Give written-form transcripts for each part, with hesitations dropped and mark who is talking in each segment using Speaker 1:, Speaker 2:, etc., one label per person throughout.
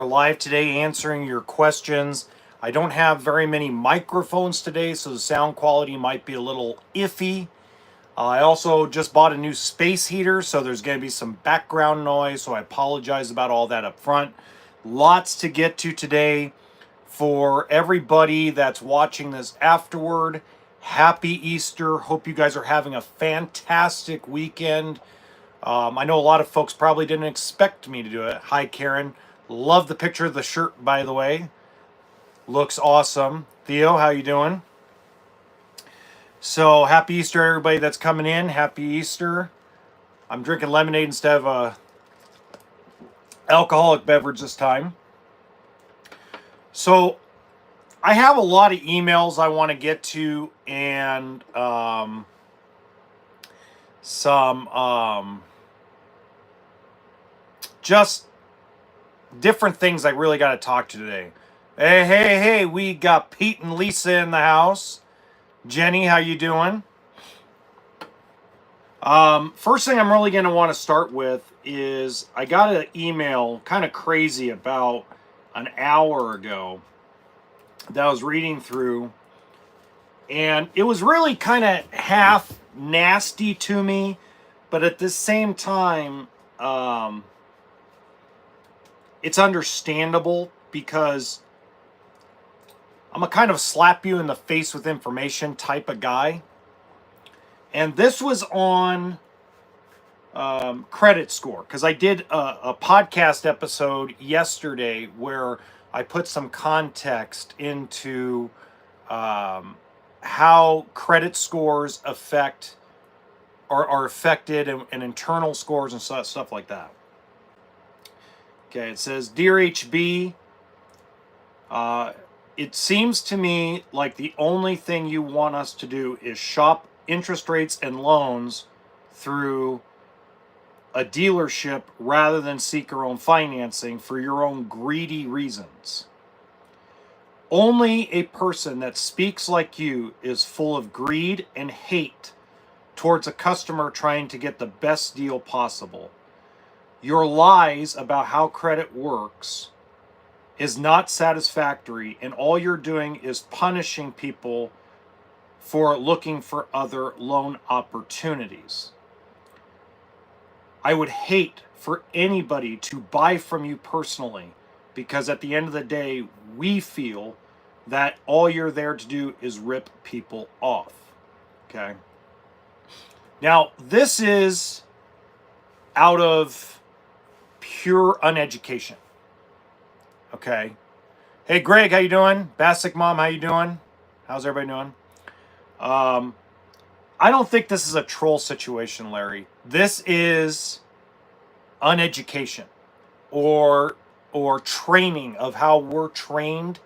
Speaker 1: We're live today answering your questions. I don't have very many microphones today, so the sound quality might be a little iffy. I also just bought a new space heater, so there's going to be some background noise, so I apologize about all that up front. Lots to get to today. For everybody that's watching this afterward, happy Easter. Hope you guys are having a fantastic weekend. I know a lot of folks probably didn't expect me to do it. Hi, Karen. Love the picture of the shirt, by the way. Looks awesome. Theo, how you doing? So, happy Easter, everybody that's coming in. Happy Easter. I'm drinking lemonade instead of a alcoholic beverage this time. So, I have a lot of emails I want to get to, and some just different things I really got to talk to today. Hey, we got Pete and Lisa in the house. Jenny, how you doing? First thing I'm really going to want to start with is I got an email kind of crazy about an hour ago that I was reading through, and it was really kind of half nasty to me, but at the same time, it's understandable because I'm a kind of slap you in the face with information type of guy. And this was on credit score, because I did a podcast episode yesterday where I put some context into how credit scores affect or are affected and internal scores and stuff like that. Okay, it says, Dear HB, it seems to me like the only thing you want us to do is shop interest rates and loans through a dealership rather than seek your own financing for your own greedy reasons. Only a person that speaks like you is full of greed and hate towards a customer trying to get the best deal possible. Your lies about how credit works is not satisfactory, and all you're doing is punishing people for looking for other loan opportunities. I would hate for anybody to buy from you personally, because at the end of the day, we feel that all you're there to do is rip people off. Okay? Now, this is out of pure uneducation. Okay. Hey, Greg, how you doing? Basic Mom, how you doing? How's everybody doing? I don't think this is a troll situation, Larry. This is uneducation or training of how we're trained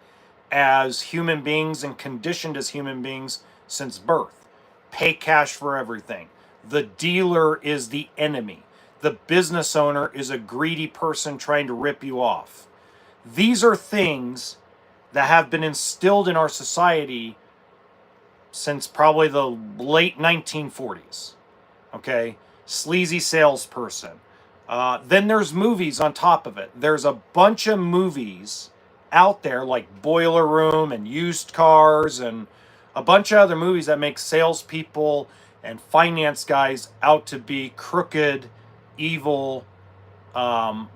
Speaker 1: as human beings and conditioned as human beings since birth. Pay cash for everything. The dealer is the enemy. The business owner is a greedy person trying to rip you off. These are things that have been instilled in our society since probably the late 1940s. Okay? Sleazy salesperson. Then there's movies on top of it. There's a bunch of movies out there like Boiler Room and Used Cars and a bunch of other movies that make salespeople and finance guys out to be crooked, evil.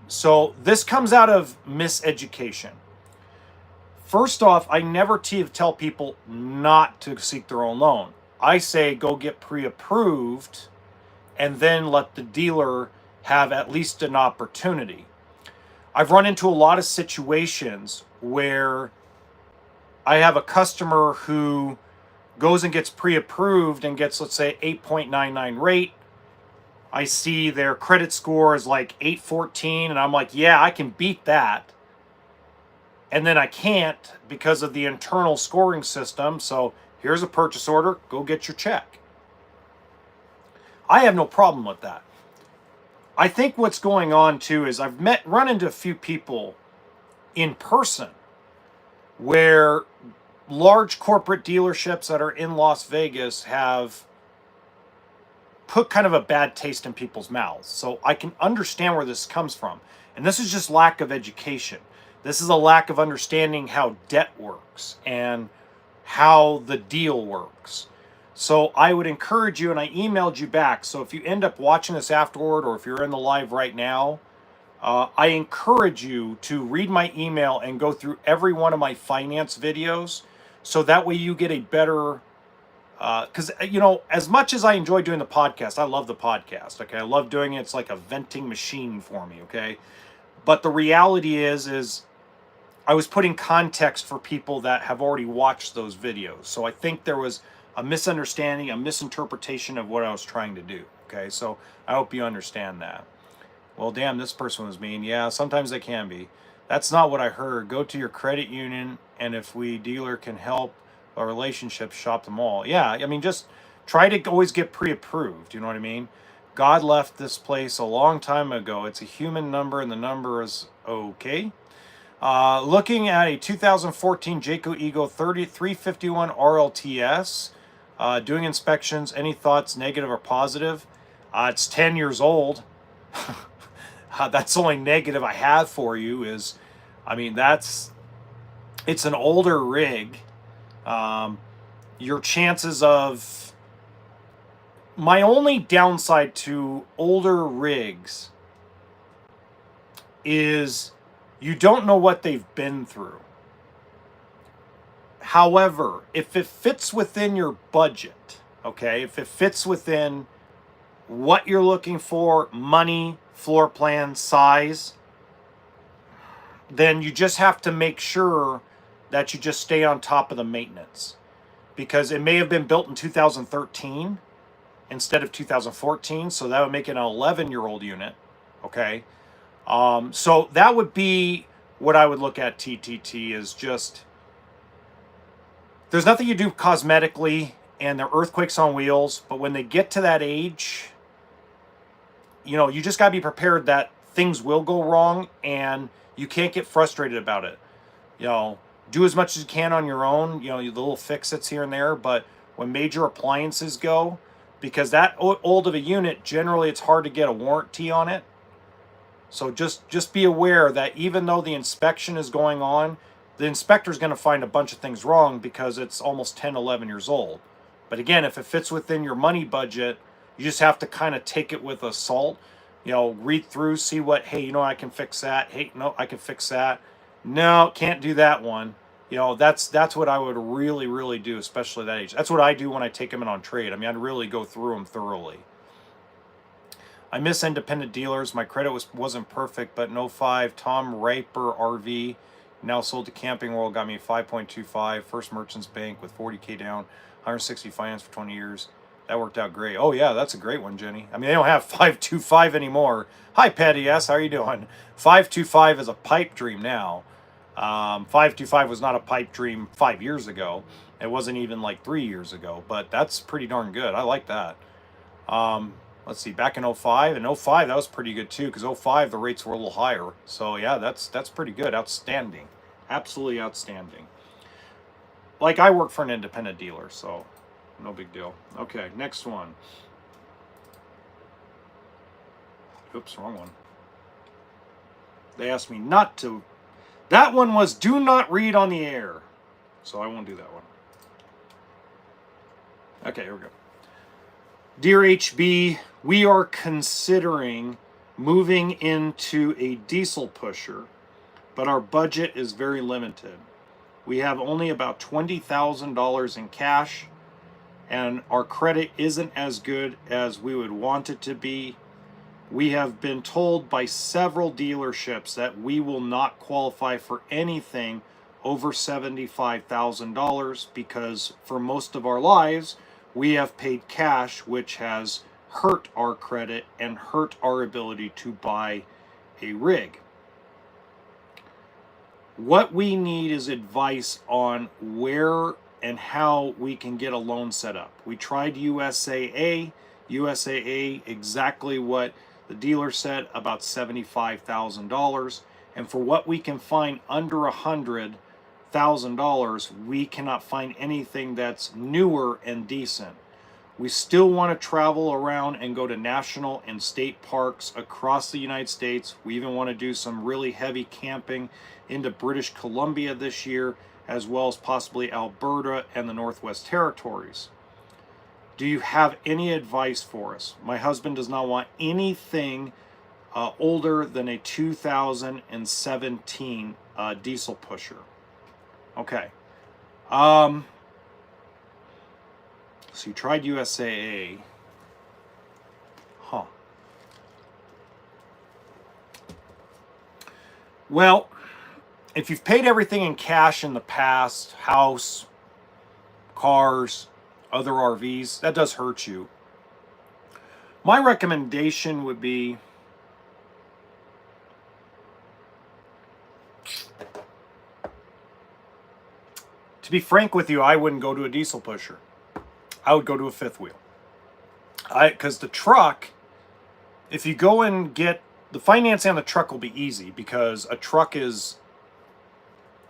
Speaker 1: So this comes out of miseducation. First off, I never tell people not to seek their own loan. I say go get pre-approved and then let the dealer have at least an opportunity. I've run into a lot of situations where I have a customer who goes and gets pre-approved and gets, let's say, 8.99 rate. I see their credit score is like 814, and I'm like, yeah, I can beat that. And then I can't because of the internal scoring system. So here's a purchase order. Go get your check. I have no problem with that. I think what's going on too is I've run into a few people in person where large corporate dealerships that are in Las Vegas have put kind of a bad taste in people's mouths. So I can understand where this comes from. And this is just lack of education. This is a lack of understanding how debt works and how the deal works. So I would encourage you, and I emailed you back. So if you end up watching this afterward, or if you're in the live right now, I encourage you to read my email and go through every one of my finance videos. So that way you get a better, because, as much as I enjoy doing the podcast, I love the podcast. Okay. I love doing it. It's like a venting machine for me. Okay. But the reality is I was putting context for people that have already watched those videos. So I think there was a misunderstanding, a misinterpretation of what I was trying to do. Okay, so I hope you understand that. Well, damn, this person was mean. Yeah, sometimes they can be. That's not what I heard. Go to your credit union, and if we dealer can help our relationship, shop them all. Yeah, I mean, just try to always get pre-approved. You know what I mean? God left this place a long time ago. It's a human number, and the number is okay. Looking at a 2014 Jayco Ego 351 RLTS, doing inspections, any thoughts, negative or positive? It's 10 years old. That's the only negative I have for you is, it's an older rig. Your chances of, my only downside to older rigs is you don't know what they've been through. However, if it fits within your budget, okay, if it fits within what you're looking for, money, floor plan, size, then you just have to make sure that you just stay on top of the maintenance. Because it may have been built in 2013 instead of 2014, so that would make it an 11-year-old unit, okay? So that would be what I would look at. TTT is just, there's nothing you do cosmetically, and they're earthquakes on wheels, but when they get to that age, you just got to be prepared that things will go wrong, and you can't get frustrated about it. Do as much as you can on your own, the little fix-its here and there, but when major appliances go, because that old of a unit, generally it's hard to get a warranty on it. So just be aware that even though the inspection is going on, the inspector's going to find a bunch of things wrong because it's almost 10, 11 years old. But again, if it fits within your money budget, you just have to kind of take it with a salt. Read through, see what, hey, I can fix that. Hey, no, I can fix that. No, can't do that one. That's what I would really, really do, especially that age. That's what I do when I take them in on trade. I really go through them thoroughly. I miss independent dealers. My credit wasn't perfect, but in 05, Tom Raper RV, now sold to Camping World, got me 5.25. First Merchants Bank with 40K down, 160 finance for 20 years. That worked out great. Oh yeah, that's a great one, Jenny. They don't have 525 anymore. Hi, Patty S. How are you doing? 525 is a pipe dream now. 525 was not a pipe dream 5 years ago. It wasn't even like 3 years ago, but that's pretty darn good. I like that. Let's see, back in 05, and 05 that was pretty good too, because 05 the rates were a little higher. So yeah, that's pretty good. Outstanding. Absolutely outstanding. Like, I work for an independent dealer, so no big deal. Okay, next one. Oops, wrong one. They asked me not to. That one was do not read on the air. So I won't do that one. Okay, here we go. Dear HB, we are considering moving into a diesel pusher, but our budget is very limited. We have only about $20,000 in cash, and our credit isn't as good as we would want it to be. We have been told by several dealerships that we will not qualify for anything over $75,000 because for most of our lives, we have paid cash, which has hurt our credit and hurt our ability to buy a rig. What we need is advice on where and how we can get a loan set up. We tried USAA. USAA, exactly what the dealer said, about $75,000. And for what we can find under $100,000, we cannot find anything that's newer and decent. We still want to travel around and go to national and state parks across the United States. We even want to do some really heavy camping into British Columbia this year, as well as possibly Alberta and the Northwest Territories. Do you have any advice for us? My husband does not want anything older than a 2017 diesel pusher. Okay. So you tried USAA. Huh. Well, if you've paid everything in cash in the past, house, cars, other RVs, that does hurt you. My recommendation would be to be frank with you, I wouldn't go to a diesel pusher. I would go to a fifth wheel. Because the truck, if you go and get the financing on the truck, will be easy because a truck is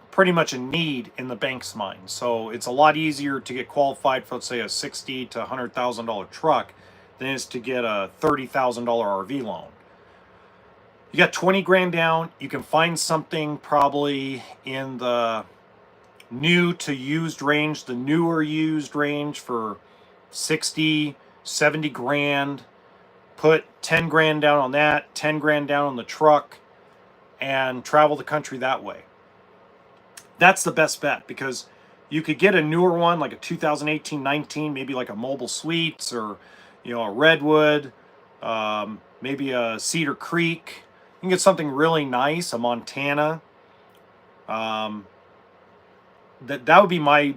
Speaker 1: pretty much a need in the bank's mind. So it's a lot easier to get qualified for, let's say, a $60,000 to $100,000 truck than it is to get a $30,000 RV loan. You got 20 grand down. You can find something probably in the new to used range, the newer used range for 60, 70 grand. Put 10 grand down on that, 10 grand down on the truck, and travel the country that way. That's the best bet because you could get a newer one like a 2018-19, maybe like a Mobile Suites or, you know, a Redwood, maybe a Cedar Creek. You can get something really nice, a Montana. That would be my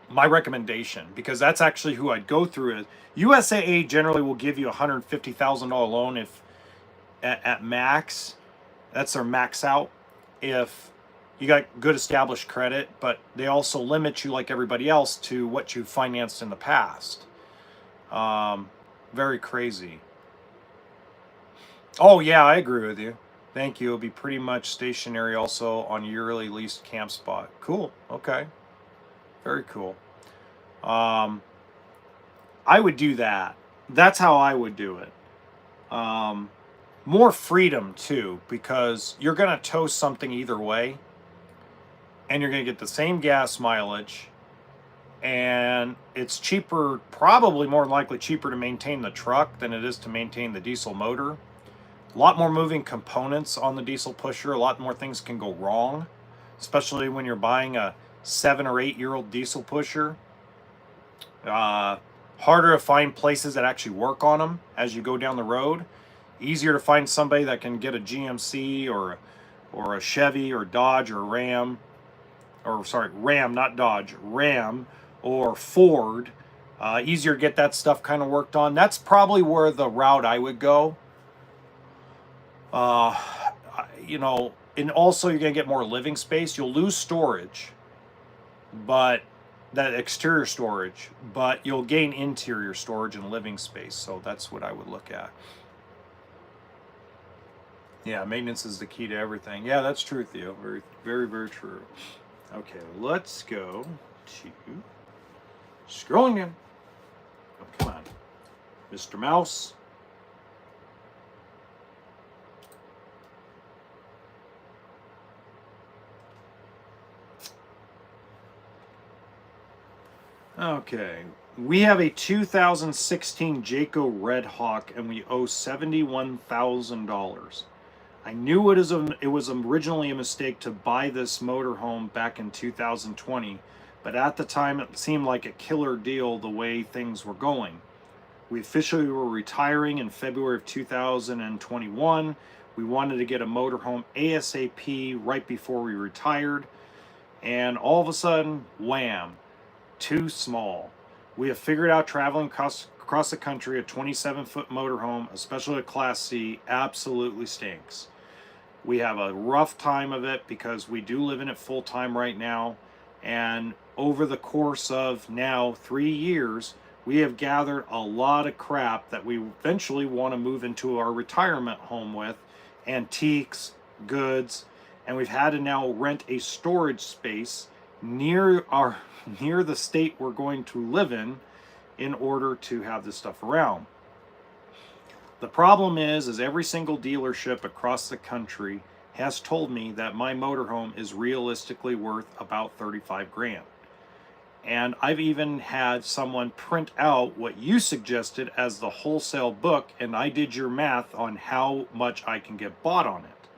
Speaker 1: recommendation because that's actually who I'd go through it. USAA generally will give you a $150,000 loan if at max. That's their max out if you got good established credit, but they also limit you like everybody else to what you financed in the past. Very crazy. Oh yeah, I agree with you. Thank you. It'll be pretty much stationary also on yearly leased camp spot. Cool. Okay. Very cool. I would do that. That's how I would do it. More freedom too, because you're going to tow something either way, and you're going to get the same gas mileage, and it's cheaper, probably more likely cheaper to maintain the truck than it is to maintain the diesel motor. A lot more moving components on the diesel pusher. A lot more things can go wrong, especially when you're buying a 7 or 8 year old diesel pusher. Harder to find places that actually work on them as you go down the road. Easier to find somebody that can get a GMC or a Chevy or Dodge or Ram, or sorry, Ram, not Dodge, Ram or Ford. Easier to get that stuff kind of worked on. That's probably where the route I would go. You know, and also you're going to get more living space. You'll lose storage, but that exterior storage, but you'll gain interior storage and living space. So that's what I would look at. Yeah, maintenance is the key to everything. Yeah, that's true, Theo. Very, very, very true. Okay, let's go to scrolling in. Oh, come on, Mr. Mouse. Okay, we have a 2016 Jayco Red Hawk, and we owe $71,000. I knew it was originally a mistake to buy this motorhome back in 2020, but at the time it seemed like a killer deal the way things were going. We officially were retiring in February of 2021. We wanted to get a motorhome ASAP right before we retired, and all of a sudden, wham, too small. We have figured out traveling across the country, a 27-foot motorhome, especially a Class C, absolutely stinks. We have a rough time of it because we do live in it full time right now, and over the course of now 3 years, we have gathered a lot of crap that we eventually want to move into our retirement home with, antiques, goods, and we've had to now rent a storage space near the state we're going to live in, in order to have this stuff around. The problem is every single dealership across the country has told me that my motorhome is realistically worth about 35 grand. And I've even had someone print out what you suggested as the wholesale book, and I did your math on how much I can get bought on it.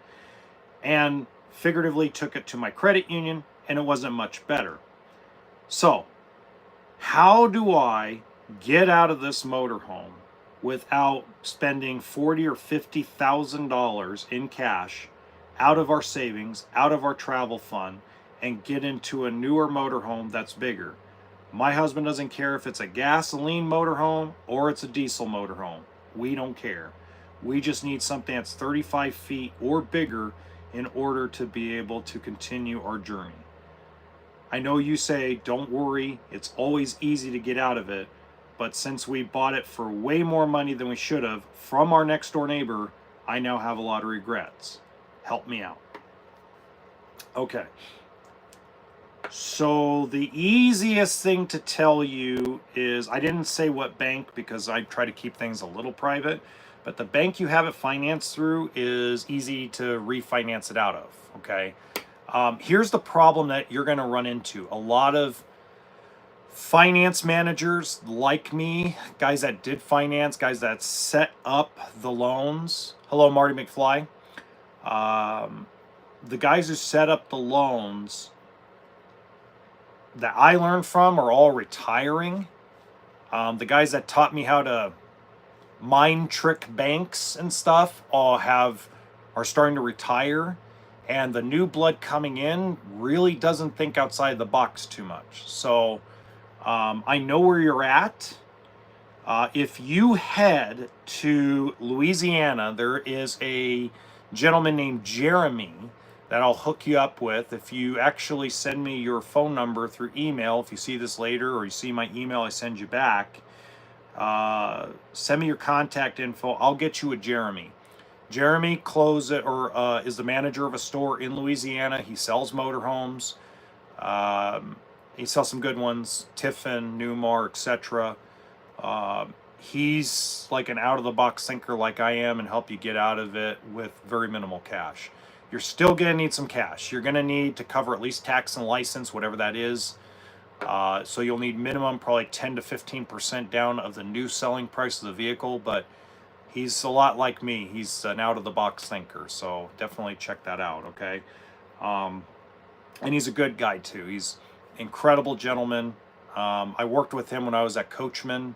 Speaker 1: And figuratively took it to my credit union, and it wasn't much better. So, how do I get out of this motorhome without spending $40,000 or $50,000 in cash out of our savings, out of our travel fund, and get into a newer motorhome that's bigger? My husband doesn't care if it's a gasoline motorhome or it's a diesel motorhome. We don't care. We just need something that's 35 feet or bigger in order to be able to continue our journey. I know you say, don't worry, it's always easy to get out of it, but since we bought it for way more money than we should have from our next door neighbor, I now have a lot of regrets. Help me out. Okay. So the easiest thing to tell you is, I didn't say what bank because I try to keep things a little private, but the bank you have it financed through is easy to refinance it out of, okay? Here's the problem that you're going to run into. A lot of finance managers like me, guys that did finance, guys that set up the loans. Hello, Marty McFly. The guys who set up the loans that I learned from are all retiring. The guys that taught me how to mind trick banks and stuff are starting to retire, and the new blood coming in really doesn't think outside the box too much. So I know where you're at. If you head to Louisiana, there is a gentleman named Jeremy that I'll hook you up with. If you actually send me your phone number through email, if you see this later or you see my email I send you back, send me your contact info. I'll get you a Jeremy. Jeremy is the manager of a store in Louisiana. He sells motorhomes. He sells some good ones, Tiffin, Newmar, etc. He's like an out-of-the-box thinker like I am, and help you get out of it with very minimal cash. You're still going to need some cash. You're going to need to cover at least tax and license, whatever that is. So you'll need minimum probably 10 to 15% down of the new selling price of the vehicle, but he's a lot like me. He's an out-of-the-box thinker, so definitely check that out, okay? And he's a good guy, too. He's an incredible gentleman. I worked with him when I was at Coachman.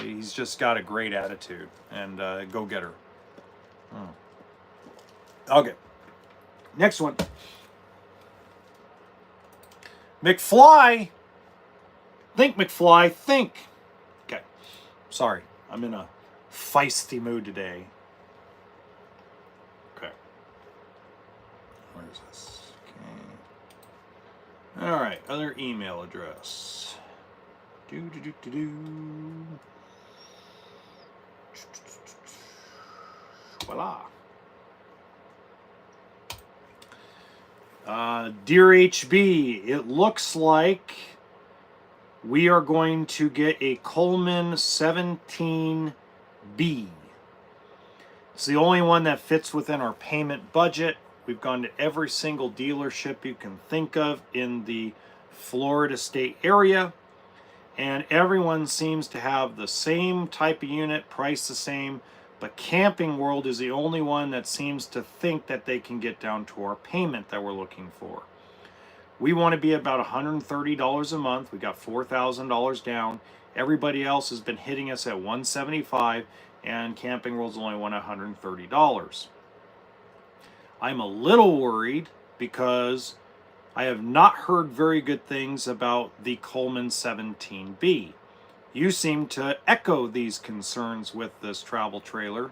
Speaker 1: He's just got a great attitude and go-getter. Okay, next one. McFly. Think, McFly, think. Okay, sorry. I'm in a feisty mood today. Okay. Where is this? Okay. All right, other email address. Voila. Dear HB, it looks like we are going to get a Coleman 17B. It's the only one that fits within our payment budget. We've gone to every single dealership you can think of in the Florida state area, and everyone seems to have the same type of unit, priced the same, but Camping World is the only one that seems to think that they can get down to our payment that we're looking for. We want to be about $130 a month. We got $4,000 down. Everybody else has been hitting us at $175, and Camping World's only won $130. I'm a little worried because I have not heard very good things about the Coleman 17B. You seem to echo these concerns with this travel trailer.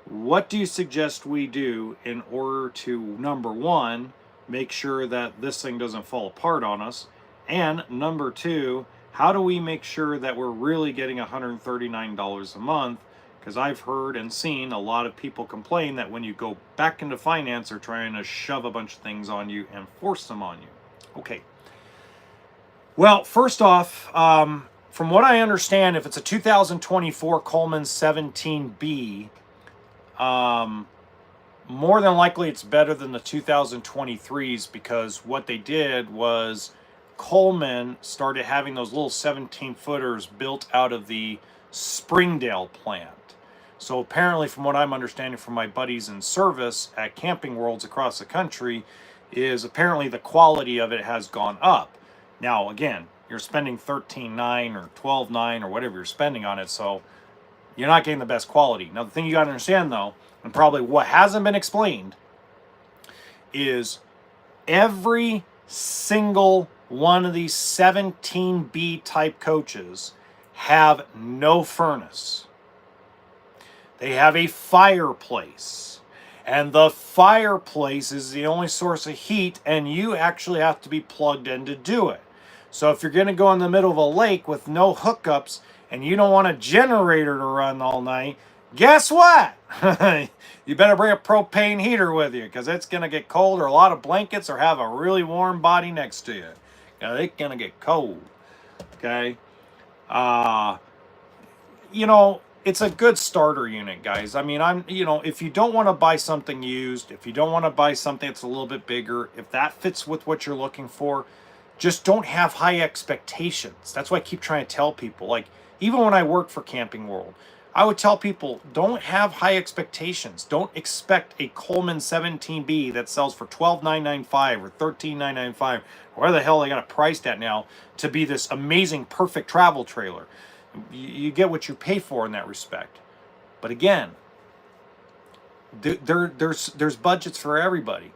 Speaker 1: What do you suggest we do in order to, number one, make sure that this thing doesn't fall apart on us, and number two, how do we make sure that we're really getting $139 a month? Because I've heard and seen a lot of people complain that when you go back into finance, they're trying to shove a bunch of things on you and force them on you. Okay. Well, first off, from what I understand, if it's a 2024 Coleman 17B, more than likely it's better than the 2023s, because what they did was Coleman started having those little 17 footers built out of the Springdale plant. So apparently, from what I'm understanding from my buddies in service at Camping Worlds across the country, is apparently the quality of it has gone up. Now, again, you're spending $13,900 or $12,900 or whatever you're spending on it, so you're not getting the best quality. Now, the thing you got to understand, though, and probably what hasn't been explained, is every single one of these 17B type coaches have no furnace. They have a fireplace, and the fireplace is the only source of heat, and you actually have to be plugged in to do it. So if you're going to go in the middle of a lake with no hookups and you don't want a generator to run all night, guess what? You better bring a propane heater with you, because it's going to get cold, or a lot of blankets, or have a really warm body next to you. It's going to get cold. Okay? It's a good starter unit, guys. I mean, if you don't want to buy something used, if you don't want to buy something that's a little bit bigger, if that fits with what you're looking for, just don't have high expectations. That's why I keep trying to tell people. Like, even when I worked for Camping World, I would tell people, don't have high expectations. Don't expect a Coleman 17B that sells for $12,995 or $13,995, or where the hell they got it priced at now, to be this amazing, perfect travel trailer. You get what you pay for in that respect. But again, there's budgets for everybody.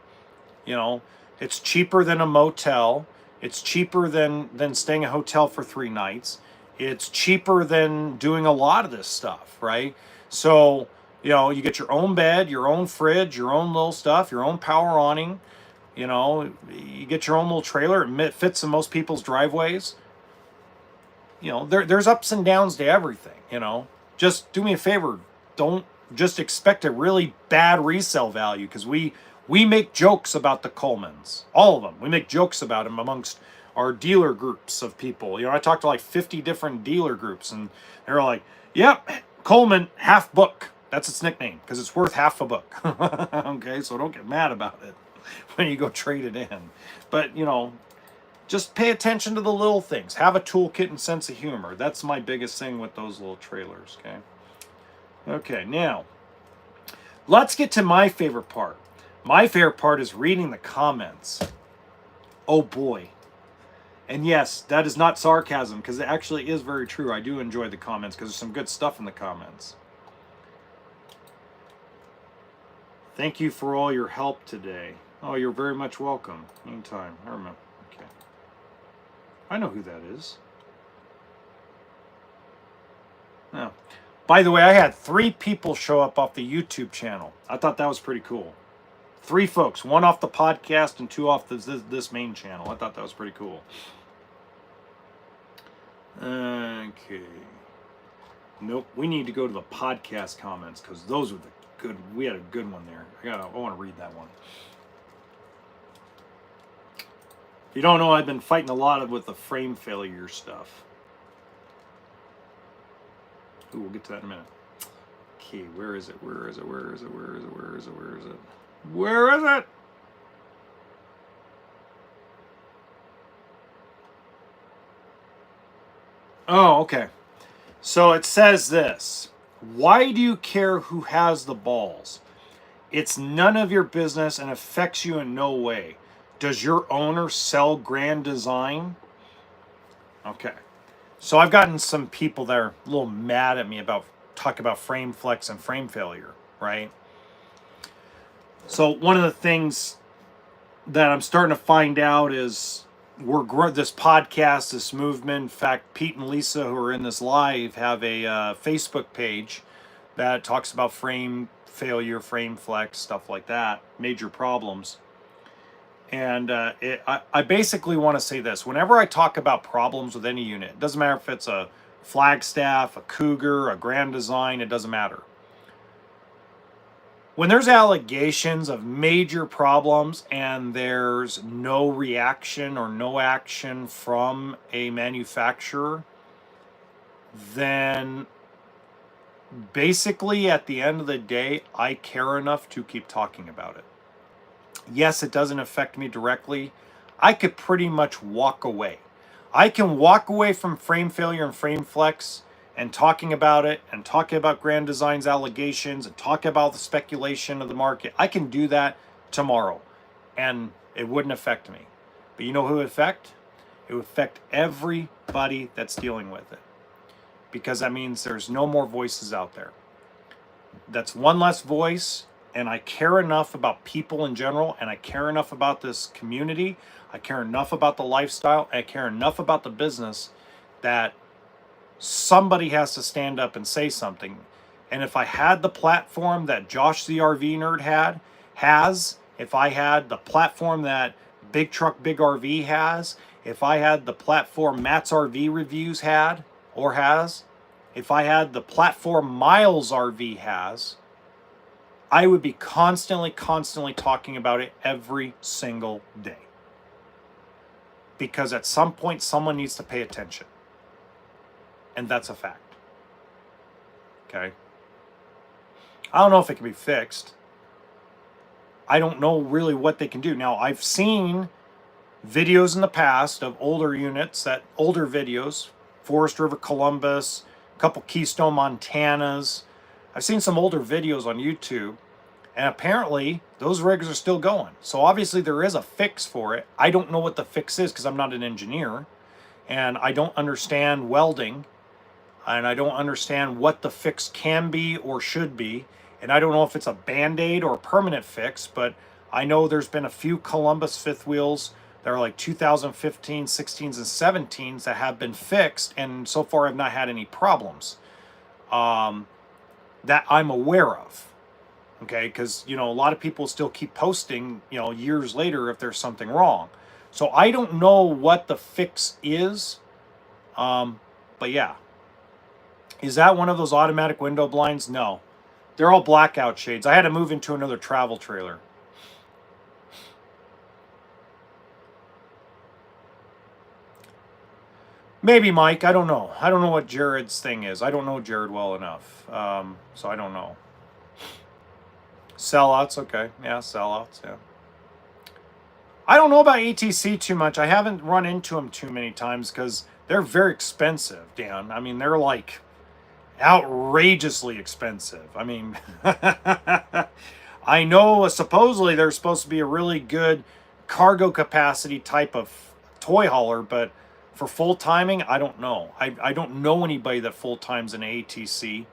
Speaker 1: It's cheaper than a motel. It's cheaper than staying in a hotel for 3 nights. It's cheaper than doing a lot of this stuff, right? So, you get your own bed, your own fridge, your own little stuff, your own power awning. You get your own little trailer. It fits in most people's driveways. There's ups and downs to everything. Just do me a favor. Don't just expect a really bad resale value, because we make jokes about the Colemans, all of them. We make jokes about them amongst our dealer groups of people. I talked to like 50 different dealer groups, and they're like, yep, Coleman, half book. That's its nickname, because it's worth half a book. Okay, so don't get mad about it when you go trade it in. But, just pay attention to the little things. Have a toolkit and sense of humor. That's my biggest thing with those little trailers, okay? Okay, now, let's get to my favorite part. My favorite part is reading the comments. Oh boy. And yes, that is not sarcasm, because it actually is very true. I do enjoy the comments, because there's some good stuff in the comments. Thank you for all your help today. Oh, you're very much welcome. Anytime. I remember. Okay. I know who that is. Oh. By the way, I had 3 people show up off the YouTube channel. I thought that was pretty cool. 3 folks. 1 off the podcast and 2 off this main channel. I thought that was pretty cool. Okay. Nope. We need to go to the podcast comments, because those were the good. We had a good one there. I want to read that one. If you don't know, I've been fighting a lot with the frame failure stuff. Ooh, we'll get to that in a minute. Okay, where is it? Where is it? Where is it? Where is it? Where is it? Where is it? Where is it? Oh, okay. So it says this. Why do you care who has the balls? It's none of your business and affects you in no way. Does your owner sell Grand Design? Okay. So I've gotten some people that are a little mad at me about talking about frame flex and frame failure, right? So one of the things that I'm starting to find out is this podcast, this movement. In fact, Pete and Lisa, who are in this live, have a Facebook page that talks about frame failure, frame flex, stuff like that, major problems. And I basically want to say this. Whenever I talk about problems with any unit, it doesn't matter if it's a Flagstaff, a Cougar, a Grand Design, it doesn't matter. When there's allegations of major problems and there's no reaction or no action from a manufacturer, then basically at the end of the day, I care enough to keep talking about it. Yes, it doesn't affect me directly. I could pretty much walk away. I can walk away from frame failure and frame flex and talking about it and talking about Grand Design's allegations and talking about the speculation of the market. I can do that tomorrow and it wouldn't affect me. But you know who it would affect? It would affect everybody that's dealing with it, because that means there's no more voices out there. That's one less voice, and I care enough about people in general, and I care enough about this community, I care enough about the lifestyle, I care enough about the business that somebody has to stand up and say something. And if I had the platform that Josh the RV Nerd if I had the platform that Big Truck Big RV has, if I had the platform Matt's RV Reviews had or has, if I had the platform Miles RV has, I would be constantly talking about it every single day. Because at some point, someone needs to pay attention. And that's a fact. Okay? I don't know if it can be fixed. I don't know really what they can do. Now, I've seen videos in the past of older videos, Forest River Columbus, a couple Keystone Montanas. I've seen some older videos on YouTube, and apparently those rigs are still going. So obviously there is a fix for it. I don't know what the fix is because I'm not an engineer, and I don't understand welding, and I don't understand what the fix can be or should be, and I don't know if it's a Band-Aid or a permanent fix, but I know there's been a few Columbus fifth wheels that are like 2015, 16s, and 17s that have been fixed, and so far I've not had any problems that I'm aware of. Okay, because, you know, a lot of people still keep posting, you know, years later if there's something wrong. So I don't know what the fix is, but yeah. Is that one of those automatic window blinds? No. They're all blackout shades. I had to move into another travel trailer. Maybe, Mike. I don't know. I don't know what Jared's thing is. I don't know Jared well enough. So I don't know. Sellouts, okay. Yeah, sellouts, yeah. I don't know about ATC too much. I haven't run into them too many times because they're very expensive, Dan. I mean, they're like outrageously expensive. I mean, I know supposedly they're supposed to be a really good cargo capacity type of toy hauler, but for full timing, I don't know. I don't know anybody that full times an ATC.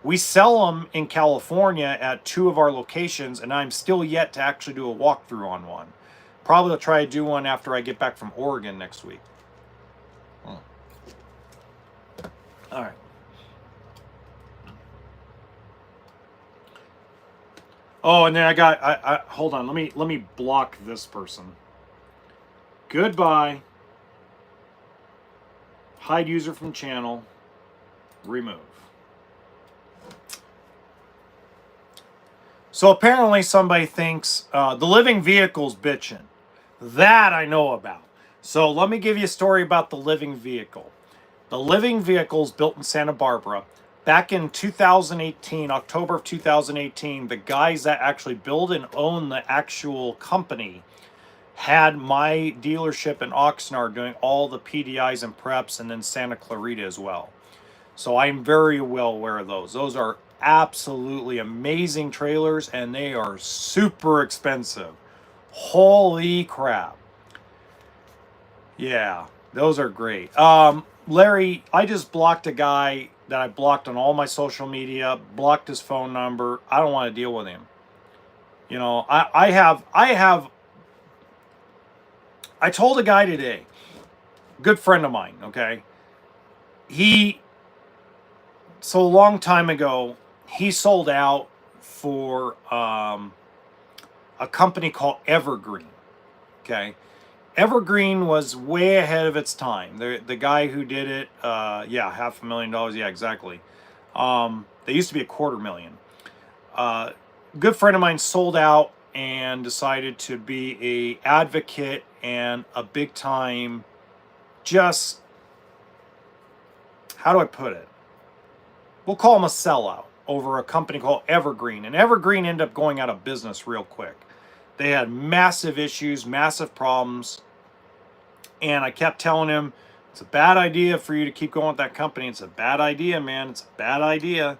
Speaker 1: We sell them in California at 2 of our locations, and I'm still yet to actually do a walkthrough on one. Probably I'll try to do one after I get back from Oregon next week. All right. Oh, and then I hold on. Let me block this person. Goodbye. Hide user from channel. Remove. So apparently somebody thinks the living vehicle's bitching. That I know about. So let me give you a story about the living vehicle. The living vehicle is built in Santa Barbara. Back in 2018, October of 2018, the guys that actually build and own the actual company had my dealership in Oxnard doing all the PDIs and preps, and then Santa Clarita as well. So I'm very well aware of those. Those are absolutely amazing trailers, and they are super expensive. Holy crap. Yeah, those are great. Larry, I just blocked a guy that I blocked on all my social media, blocked his phone number. I don't want to deal with him. You know, I told a guy today, good friend of mine, okay? So a long time ago, he sold out for a company called Evergreen, okay? Evergreen was way ahead of its time. The guy who did it, yeah, $500,000, yeah, exactly. They used to be $250,000. Good friend of mine sold out and decided to be a advocate and a big time, just how do I put it? We'll call him a sellout over a company called Evergreen. And Evergreen ended up going out of business real quick. They had massive issues, massive problems. And I kept telling him, it's a bad idea for you to keep going with that company. It's a bad idea, man. It's a bad idea.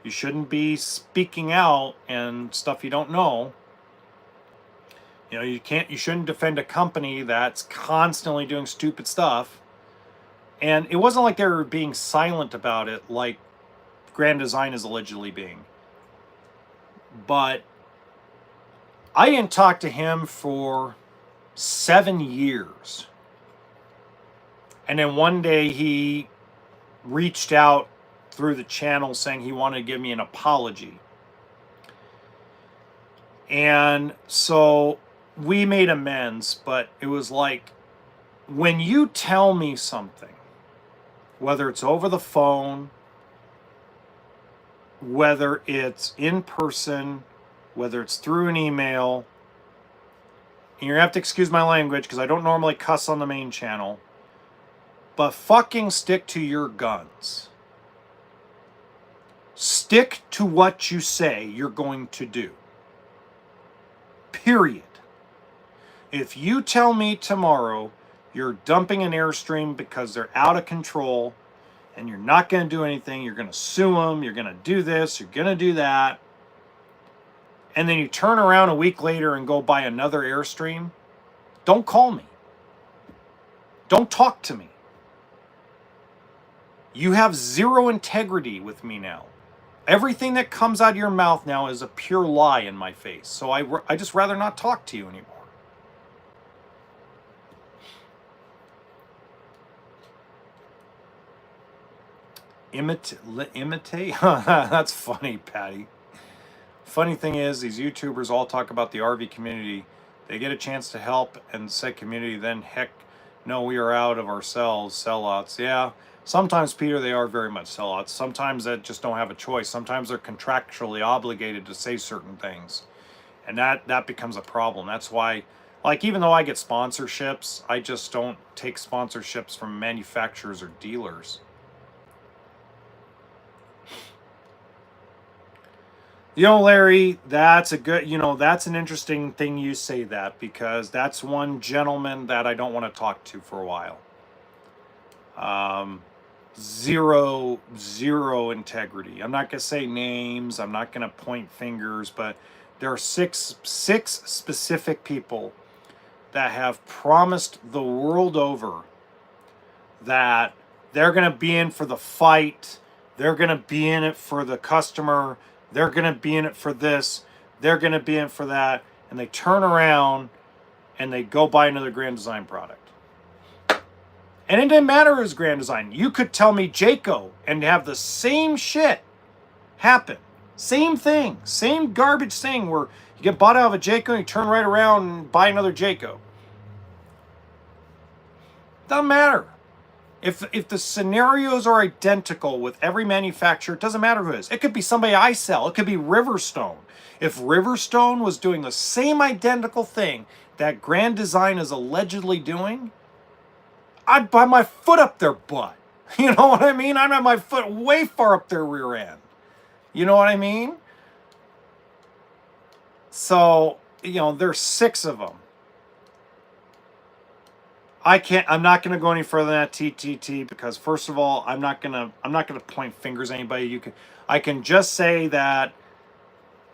Speaker 1: You shouldn't be speaking out and stuff you don't know. You know, you shouldn't defend a company that's constantly doing stupid stuff. And it wasn't like they were being silent about it like Grand Design is allegedly being. But I didn't talk to him for 7 years. And then one day he reached out through the channel saying he wanted to give me an apology. And so we made amends, but it was like, when you tell me something, whether it's over the phone, whether it's in person, whether it's through an email, and you're gonna have to excuse my language because I don't normally cuss on the main channel, but fucking stick to your guns. Stick to what you say you're going to do. Period. If you tell me tomorrow you're dumping an Airstream because they're out of control and you're not going to do anything, you're going to sue them, you're going to do this, you're going to do that, and then you turn around a week later and go buy another Airstream, don't call me. Don't talk to me. You have zero integrity with me now. Everything that comes out of your mouth now is a pure lie in my face. So I just rather not talk to you anymore. Imitate? That's funny, Patty. Funny thing is, these YouTubers all talk about the RV community. They get a chance to help and said community, then heck no, we are out of ourselves, sellouts. Yeah, sometimes, Peter, they are very much sellouts. Sometimes they just don't have a choice. Sometimes they're contractually obligated to say certain things. And that becomes a problem. That's why, like, even though I get sponsorships, I just don't take sponsorships from manufacturers or dealers. You know, Larry, that's a good, that's an interesting thing you say that, because that's one gentleman that I don't want to talk to for a while. Zero integrity. I'm not going to say names. I'm not going to point fingers, but there are six specific people that have promised the world over that they're going to be in for the fight. They're going to be in it for the customer. They're going to be in it for this. They're going to be in for that. And they turn around and they go buy another Grand Design product. And it didn't matter who's Grand Design. You could tell me Jayco and have the same shit happen. Same thing. Same garbage thing where you get bought out of a Jayco and you turn right around and buy another Jayco. Doesn't matter. If the scenarios are identical with every manufacturer, it doesn't matter who it is. It could be somebody I sell. It could be Riverstone. If Riverstone was doing the same identical thing that Grand Design is allegedly doing, I'd buy my foot up their butt. You know what I mean? I'd have my foot way far up their rear end. You know what I mean? So, there's 6 of them. I'm not going to go any further than that, TTT, because first of all, I'm not going to point fingers at anybody. I can just say that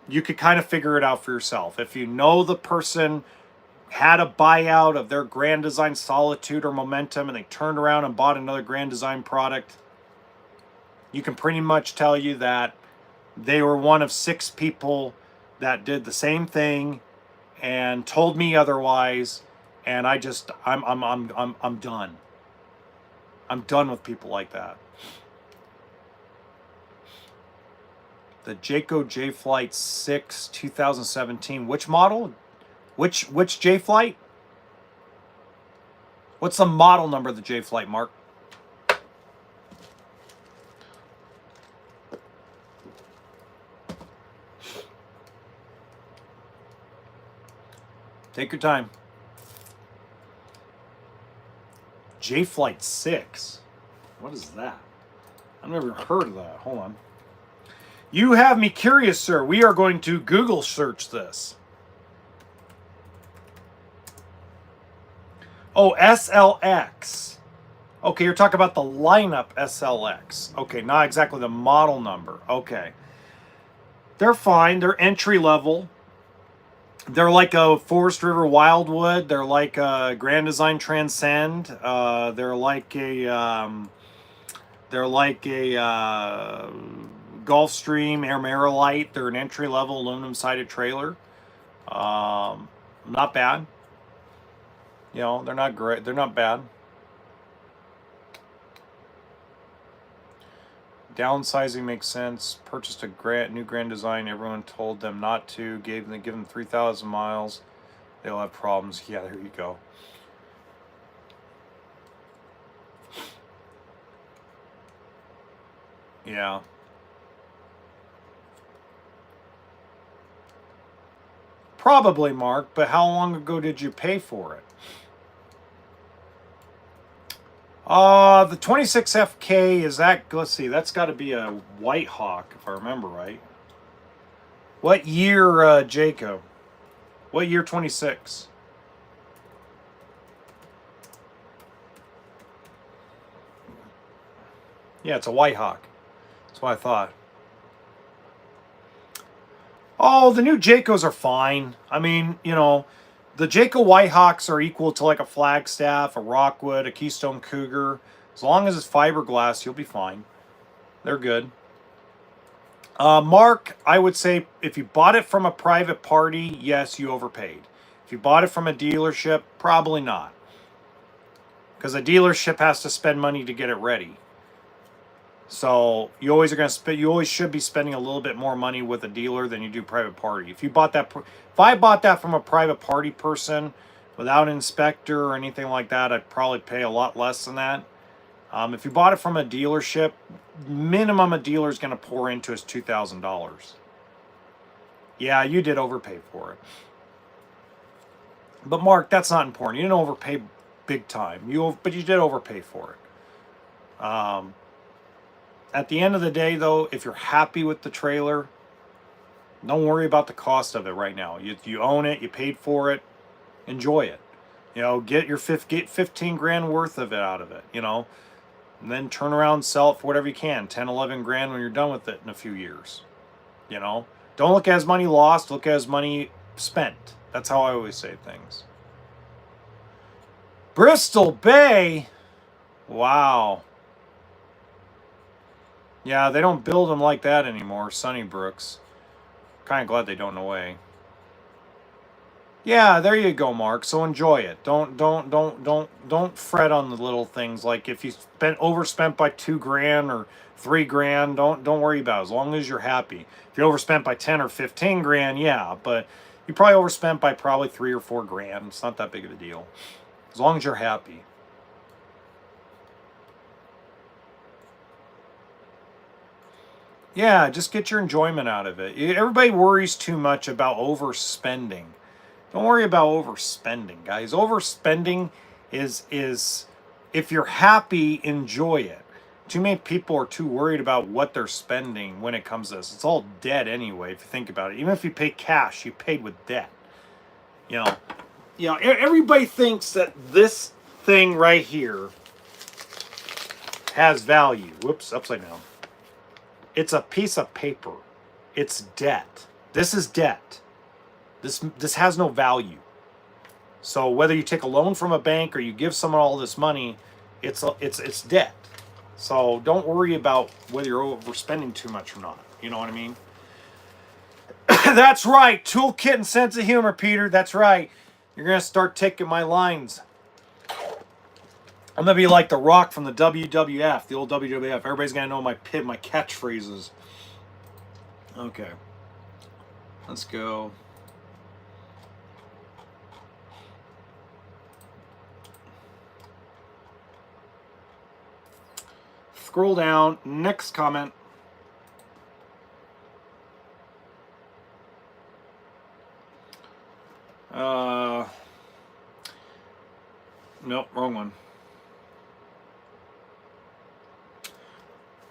Speaker 1: you could kind of figure it out for yourself. If you know the person had a buyout of their Grand Design Solitude or Momentum and they turned around and bought another Grand Design product, you can pretty much tell you that they were one of 6 people that did the same thing and told me otherwise. And I'm done. I'm done with people like that. The Jayco J-Flight 6 2017. Which model? Which J-Flight? What's the model number of the J-Flight, Mark? Take your time. J-Flight 6. What is that? I've never heard of that. Hold on. You have me curious, sir. We are going to Google search this. Oh, SLX. Okay, you're talking about the lineup SLX. Okay, not exactly the model number. Okay. They're fine. They're entry level. They're like a Forest River Wildwood. They're like a Grand Design Transcend. They're like a Gulfstream Air Marilite. They're an entry level aluminum sided trailer. Not bad. You know, they're not great. They're not bad. Downsizing makes sense. Purchased a new Grand Design. Everyone told them not to. Give them 3,000 miles. They'll have problems. Yeah, there you go. Yeah. Probably, Mark, but how long ago did you pay for it? The 26FK is that, let's see, that's got to be a White Hawk, if I remember right. What year, Jacob? What year 26? Yeah, it's a White Hawk. That's what I thought. Oh, the new Jaycos are fine. I mean, you know, the Jayco Whitehawks are equal to like a Flagstaff, a Rockwood, a Keystone Cougar. As long as it's fiberglass, you'll be fine. They're good. Mark, I would say if you bought it from a private party, yes, you overpaid. If you bought it from a dealership, probably not. Because a dealership has to spend money to get it ready. So you always are going to spend. You always should be spending a little bit more money with a dealer than you do private party. If I bought that from a private party person without an inspector or anything like that, I'd probably pay a lot less than that. If you bought it from a dealership, minimum a dealer is going to pour into is $2,000. Yeah, you did overpay for it. But Mark, that's not important. You didn't overpay big time. But you did overpay for it. At the end of the day, though, if you're happy with the trailer, don't worry about the cost of it right now. You own it, you paid for it, enjoy it. You know, get 15 grand worth of it out of it, you know, and then turn around and sell it for whatever you can, 10, 11 grand when you're done with it in a few years. You know, don't look at it as money lost, look at it as money spent. That's how I always say things. Bristol Bay, wow. Yeah, they don't build them like that anymore, Sunnybrooks. Kind of glad they don't away. Yeah, there you go, Mark. So enjoy it. Don't fret on the little things. Like if you overspent by 2 grand or 3 grand, don't worry about it, as long as you're happy. If you overspent by 10 or 15 grand, yeah, but you probably overspent by probably 3 or 4 grand. It's not that big of a deal, as long as you're happy. Yeah, just get your enjoyment out of it. Everybody worries too much about overspending. Don't worry about overspending, guys. Overspending is if you're happy, enjoy it. Too many people are too worried about what they're spending when it comes to this. It's all debt anyway, if you think about it. Even if you pay cash, you paid with debt. You know, everybody thinks that this thing right here has value. Whoops, upside down. It's a piece of paper. It's debt. This is debt. This has no value. So whether you take a loan from a bank or you give someone all this money, it's debt. So don't worry about whether you're overspending too much or not. You know what I mean? That's right. Toolkit and sense of humor, Peter. That's right. You're gonna start taking my lines. I'm gonna be like The Rock from the WWF, the old WWF. Everybody's gonna know my catchphrases. Okay. Let's go. Scroll down. Next comment. Nope, wrong one.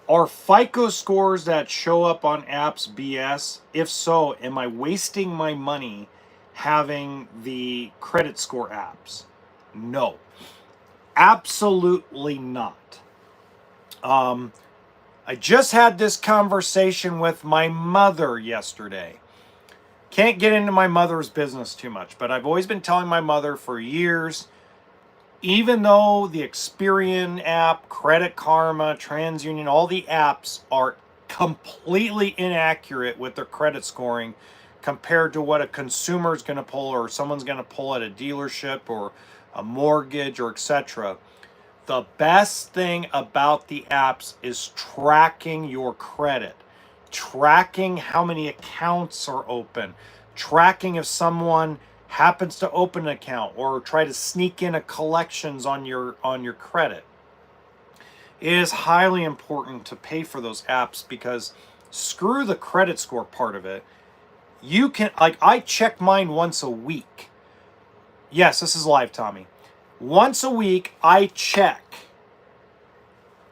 Speaker 1: Are FICO scores that show up on apps BS? If so, am I wasting my money having the credit score apps? No, absolutely not. I just had this conversation with my mother yesterday. Can't get into my mother's business too much, but I've always been telling my mother for years, even though the Experian app, Credit Karma, TransUnion, all the apps are completely inaccurate with their credit scoring compared to what a consumer is going to pull or someone's going to pull at a dealership or a mortgage or etc. The best thing about the apps is tracking your credit, tracking how many accounts are open, tracking if someone happens to open an account or try to sneak in a collections on your credit. It is highly important to pay for those apps because screw the credit score part of it. You can, like, I check mine once a week. Yes, this is live, Tommy. Once a week, I check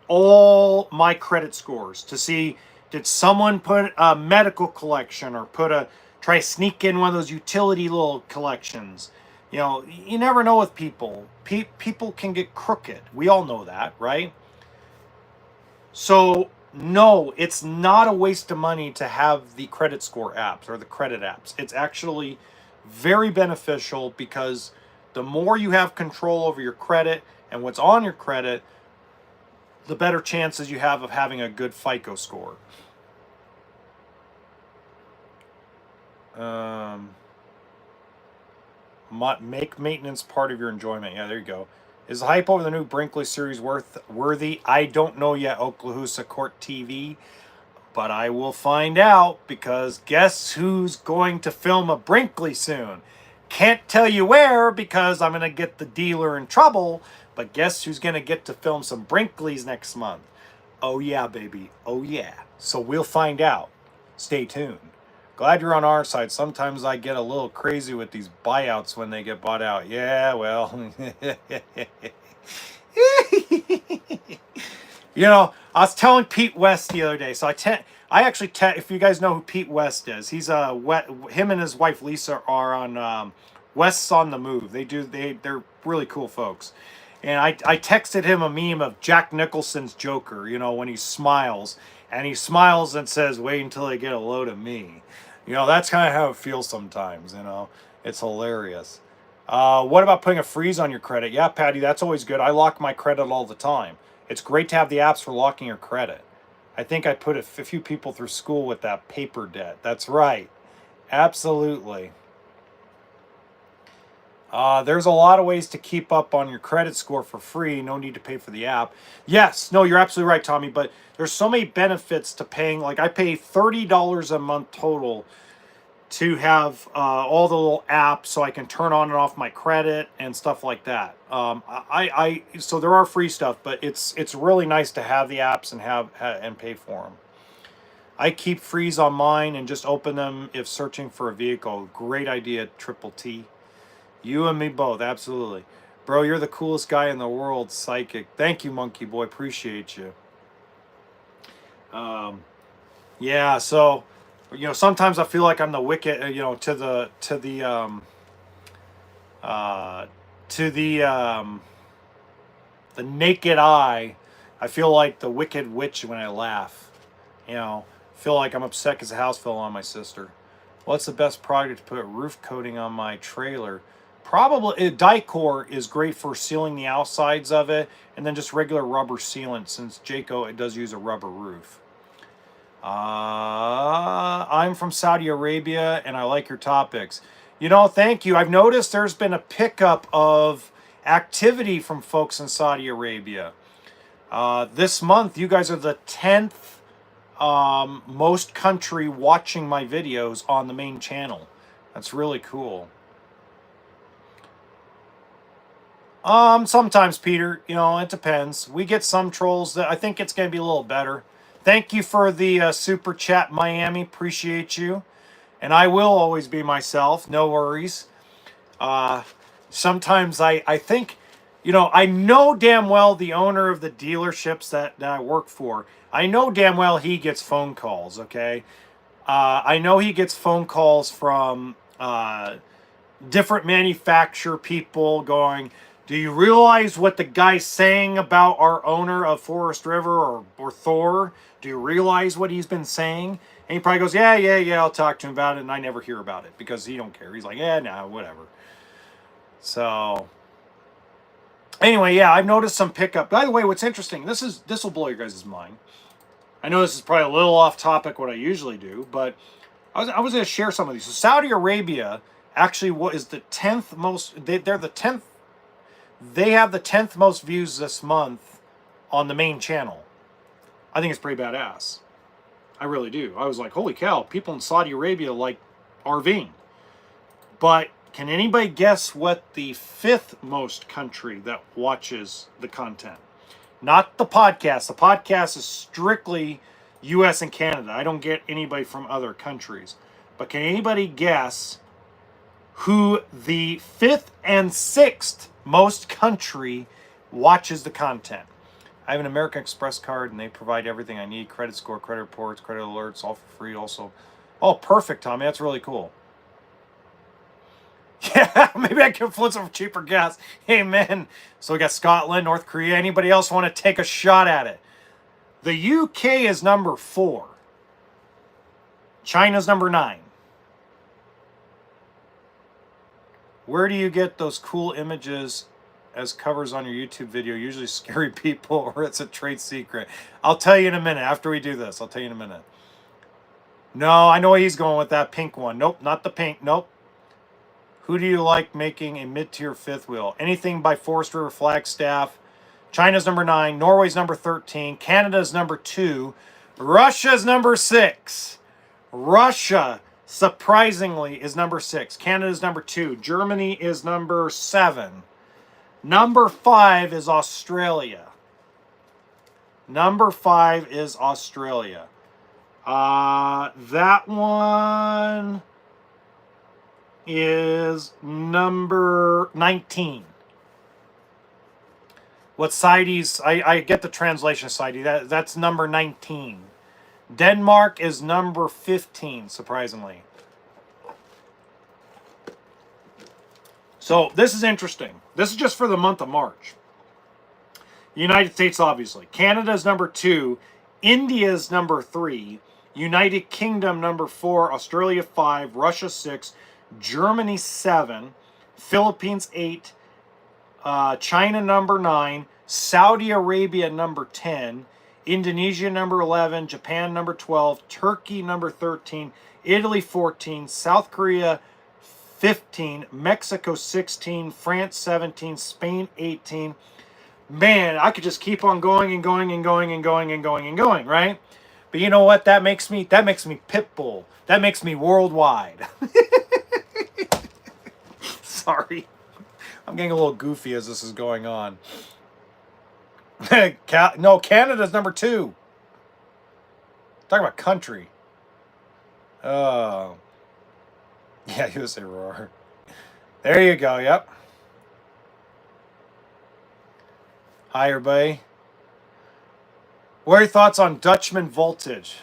Speaker 1: all my credit scores to see, did someone put a medical collection or try to sneak in one of those utility little collections. You know, you never know with people. People can get crooked. We all know that, right? So, no, it's not a waste of money to have the credit score apps or the credit apps. It's actually very beneficial because the more you have control over your credit and what's on your credit, the better chances you have of having a good FICO score. Make maintenance part of your enjoyment. Yeah, there you go. Is the hype over the new Brinkley series worthy? I don't know yet, Oklahoma Court TV, but I will find out because guess who's going to film a Brinkley soon? Can't tell you where because I'm going to get the dealer in trouble, but guess who's going to get to film some Brinkleys next month? Oh yeah, baby. Oh yeah. So we'll find out. Stay tuned. Glad you're on our side. Sometimes I get a little crazy with these buyouts when they get bought out. Yeah, well. You know, I was telling Pete West the other day. So if you guys know who Pete West is, he's him and his wife Lisa are on West's on the Move. They're really cool folks. And I texted him a meme of Jack Nicholson's Joker, you know, when he smiles. And he smiles and says, "Wait until they get a load of me." You know, that's kind of how it feels sometimes, you know. It's hilarious. What about putting a freeze on your credit? Yeah, Patty, that's always good. I lock my credit all the time. It's great to have the apps for locking your credit. I think I put a few people through school with that paper debt. That's right. Absolutely. There's a lot of ways to keep up on your credit score for free. No need to pay for the app. Yes, no, you're absolutely right, Tommy. But there's so many benefits to paying. Like I pay $30 a month total to have all the little apps so I can turn on and off my credit and stuff like that. So there are free stuff, but it's really nice to have the apps and pay for them. I keep freeze on mine and just open them if searching for a vehicle. Great idea, Triple T. You and me both, absolutely. Bro, you're the coolest guy in the world, psychic. Thank you, Monkey Boy. Appreciate you. Yeah, so, you know, sometimes I feel like I'm the wicked, you know, to the naked eye. I feel like the wicked witch when I laugh. You know, feel like I'm upset because the house fell on my sister. What's the best product to put roof coating on my trailer? Probably Dicor is great for sealing the outsides of it, and then just regular rubber sealant since Jayco it does use a rubber roof. I'm from Saudi Arabia and I like your topics. You know, thank you. I've noticed there's been a pickup of activity from folks in Saudi Arabia. This month, you guys are the 10th most country watching my videos on the main channel. That's really cool. Sometimes, Peter, you know, it depends. We get some trolls that I think it's going to be a little better. Thank you for the super chat, Miami. Appreciate you. And I will always be myself. No worries. Sometimes I think, you know, I know damn well the owner of the dealerships that I work for, I know damn well he gets phone calls, okay? I know he gets phone calls from different manufacturer people going, do you realize what the guy's saying about our owner of Forest River or Thor? Do you realize what he's been saying? And he probably goes, yeah, I'll talk to him about it. And I never hear about it because he don't care. He's like, yeah, nah, whatever. So anyway, yeah, I've noticed some pickup. By the way, what's interesting, this will blow your guys' mind. I know this is probably a little off topic what I usually do, but I was going to share some of these. So Saudi Arabia actually is the 10th most. They're the 10th. They have the 10th most views this month on the main channel. I think it's pretty badass. I really do. I was like, holy cow, people in Saudi Arabia like RVing. But can anybody guess what the 5th most country that watches the content? Not the podcast. The podcast is strictly US and Canada. I don't get anybody from other countries. But can anybody guess who the 5th and 6th most country watches the content? I have an American Express card and they provide everything I need. Credit score, credit reports, credit alerts, all for free also. Oh, perfect, Tommy. That's really cool. Yeah, maybe I can flip some cheaper gas. Hey, man. So we got Scotland, North Korea. Anybody else want to take a shot at it? The UK is number 4. China's number 9. Where do you get those cool images as covers on your YouTube video? Usually scary people or it's a trade secret. I'll tell you in a minute. After we do this, I'll tell you in a minute. No, I know where he's going with that pink one. Nope, not the pink. Nope. Who do you like making a mid-tier fifth wheel? Anything by Forest River Flagstaff. China's number 9. Norway's number 13. Canada's number 2. Russia's number 6. Russia, surprisingly, is number 6. Canada's number 2. Germany is number 7. Number 5 is Australia. Number 5 is Australia. That one is number 19. What CITES, I get the translation CITES, that's number 19. Denmark is number 15, surprisingly. So this is interesting. This is just for the month of March. United States, obviously. Canada's number 2. India's number 3. United Kingdom number 4. Australia 5. Russia 6. Germany 7. Philippines 8. China number 9. Saudi Arabia number 10. Indonesia number 11. Japan number 12. Turkey number 13. Italy 14. South Korea 15. Mexico 16. France 17. Spain 18. Man, I could just keep on going and going and going and going and going and going, right? But you know what? That makes me Pitbull. That makes me worldwide. Sorry. I'm getting a little goofy as this is going on. No, Canada's number 2. Talk about country. Oh. Yeah, USA Roar. There you go, yep. Hi, everybody. What are your thoughts on Dutchman voltage?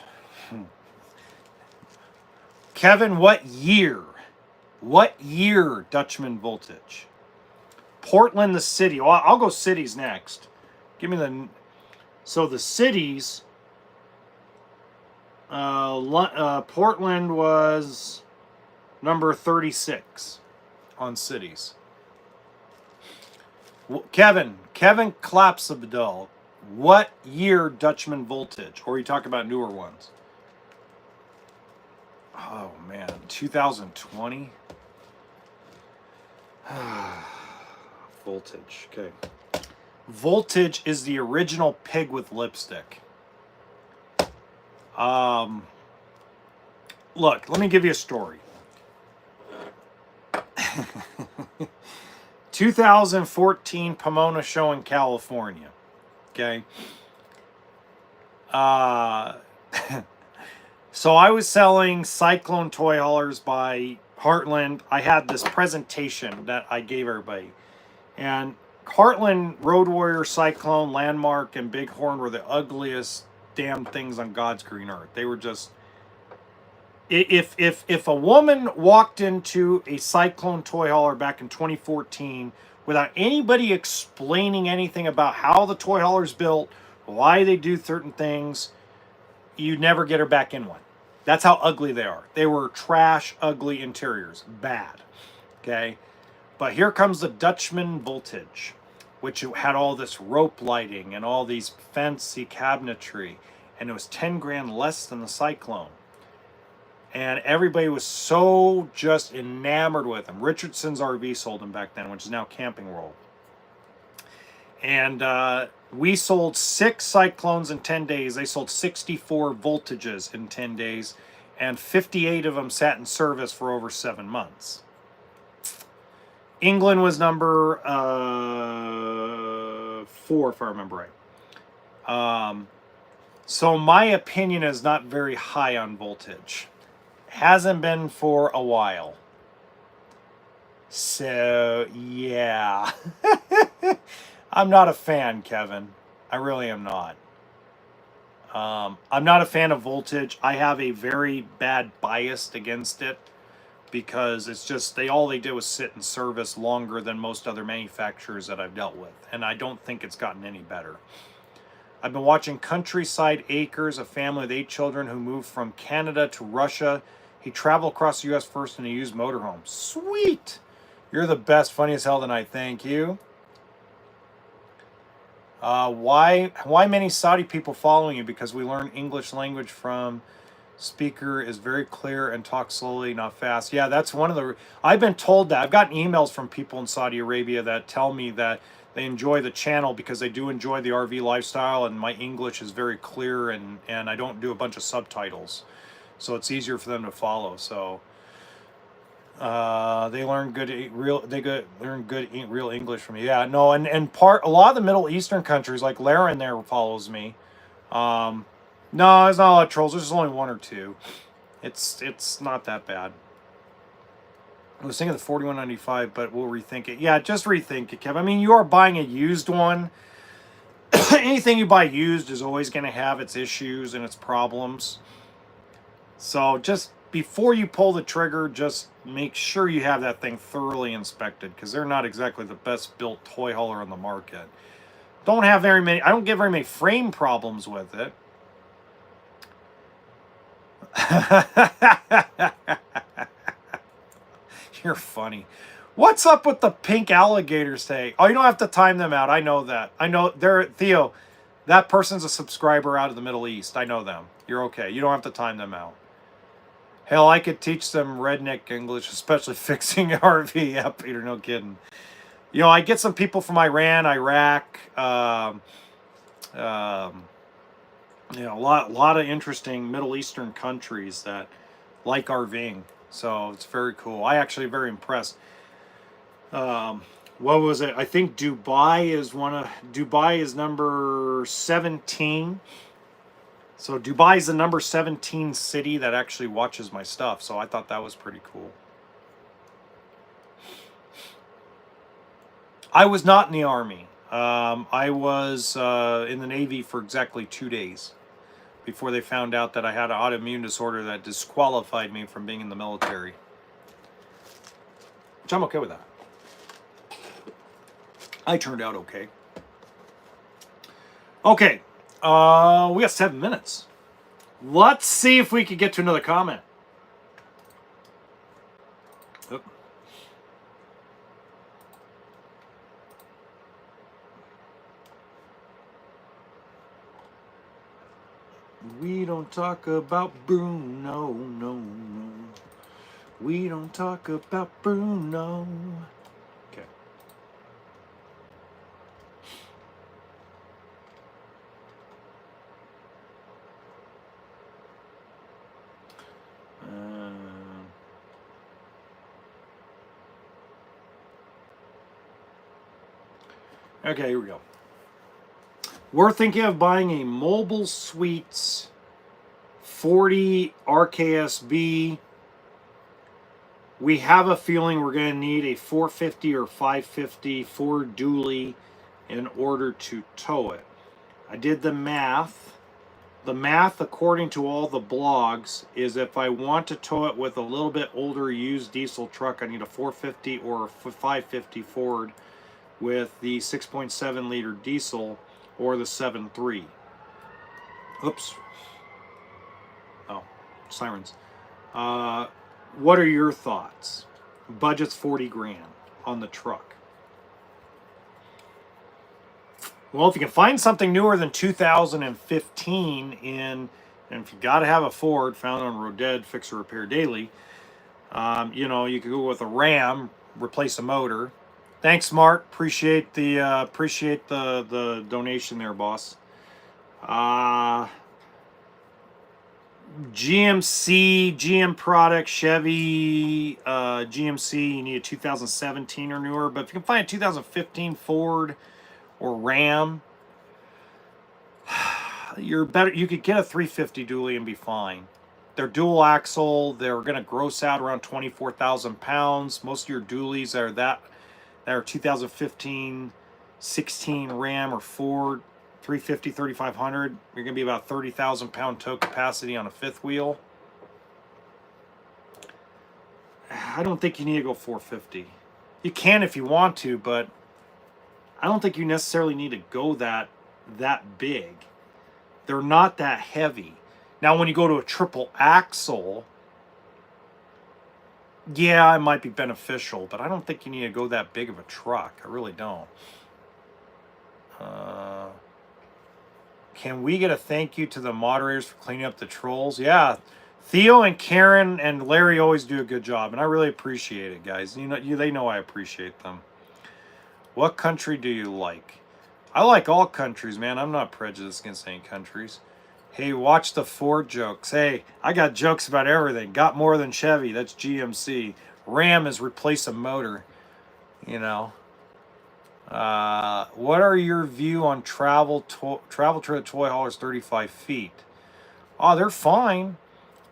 Speaker 1: Kevin, what year? What year Dutchman voltage? Portland, the city. Well, I'll go cities next. Give me the... So the cities... Portland was number 36 on cities. Kevin Klapsabdal, what year Dutchman voltage? Or are you talking about newer ones? Oh, man. 2020? Voltage. Okay. Voltage is the original pig with lipstick. Look, let me give you a story. 2014 Pomona show in California. Okay. So I was selling Cyclone toy haulers by Heartland. I had this presentation that I gave everybody. And Heartland, Road Warrior, Cyclone, Landmark, and Bighorn were the ugliest damn things on God's green earth. They were just, if a woman walked into a Cyclone toy hauler back in 2014 without anybody explaining anything about how the toy hauler's built, why they do certain things, you'd never get her back in one. That's how ugly they are. They were trash, ugly interiors. Bad. Okay? But here comes the Dutchman Voltage, which had all this rope lighting and all these fancy cabinetry. And it was 10 grand less than the Cyclone. And everybody was so just enamored with them. Richardson's RV sold them back then, which is now Camping World. And we sold 6 Cyclones in 10 days. They sold 64 Voltages in 10 days. And 58 of them sat in service for over 7 months. England was number 4, if I remember right. So my opinion is not very high on Voltage. Hasn't been for a while. So, yeah. I'm not a fan, Kevin. I really am not. I'm not a fan of Voltage. I have a very bad bias against it because it's just all they did was sit in service longer than most other manufacturers that I've dealt with, and I don't think it's gotten any better. I've been watching Countryside Acres, a family with 8 children who moved from Canada to Russia. He traveled across the U.S. first in a used motorhome. Sweet! You're the best, funny as hell tonight. Thank you. Why many Saudi people following you? Because we learn English language from speaker is very clear and talk slowly, not fast. Yeah, that's one of the... I've been told that. I've gotten emails from people in Saudi Arabia that tell me that they enjoy the channel because they do enjoy the RV lifestyle and my English is very clear and I don't do a bunch of subtitles. So it's easier for them to follow. So they learn learn good real English from me. Yeah, no, and a lot of the Middle Eastern countries, like Lara in there follows me. No, there's not a lot of trolls. There's only 1 or 2. It's not that bad. I was thinking the 4195, but we'll rethink it. Yeah, just rethink it, Kev. I mean, you are buying a used one. Anything you buy used is always going to have its issues and its problems. So just before you pull the trigger, just make sure you have that thing thoroughly inspected because they're not exactly the best built toy hauler on the market. Don't have very many. I don't get very many frame problems with it. You're funny. What's up with the pink alligators today? Oh, you don't have to time them out. I know that. I know they're Theo. That person's a subscriber out of the Middle East. I know them. You're okay. You don't have to time them out. Hell, I could teach them redneck English, especially fixing RV. Yeah, Peter, no kidding. You know, I get some people from Iran, Iraq, you know, a lot of interesting Middle Eastern countries that like RVing. So it's very cool. I actually very impressed. What was it? I think Dubai is number 17. So Dubai is the number 17 city that actually watches my stuff. So I thought that was pretty cool. I was not in the Army. I was in the Navy for exactly 2 days before they found out that I had an autoimmune disorder that disqualified me from being in the military. Which I'm okay with that. I turned out okay. Okay. We got 7 minutes. Let's see if we can get to another comment. Oh. We don't talk about Bruno, no, no. We don't talk about Bruno. Okay. Okay, here we go. We're thinking of buying a Mobile Suites 40 RKSB We have a feeling we're going to need a 450 or 550 Ford dually in order to tow it. I did the math. The math, according to all the blogs, is if I want to tow it with a little bit older used diesel truck, I need a 450 or a 550 Ford with the 6.7 liter diesel or the 7.3. Oops. Oh, sirens. What are your thoughts? Budget's 40 grand on the truck. Well, if you can find something newer than 2015 and if you got to have a Ford found on Roded Fix or Repair Daily, you know, you could go with a Ram, replace a motor. Thanks, Mark. Appreciate the donation there, boss. GMC, GM product, Chevy, GMC, you need a 2017 or newer. But if you can find a 2015 Ford or Ram, you're better. You could get a 350 dually and be fine. They're dual axle. They're going to gross out around 24,000 pounds. Most of your dualies that are 2015, 16 Ram or Ford. 350, 3,500, you're going to be about 30,000 pound tow capacity on a fifth wheel. I don't think you need to go 450. You can if you want to, but I don't think you necessarily need to go that big. They're not that heavy. Now, when you go to a triple axle, yeah, it might be beneficial, but I don't think you need to go that big of a truck. I really don't. Can we get a thank you to the moderators for cleaning up the trolls? Yeah, Theo and Karen and Larry always do a good job, and I really appreciate it, guys. You know, they know I appreciate them. What country do you like? I like all countries, man. I'm not prejudiced against any countries. Hey, watch the Ford jokes. Hey, I got jokes about everything. Got more than Chevy. That's GMC. Ram is replace a motor. You know. What are your view on travel trailer toy haulers 35 feet? Oh, they're fine.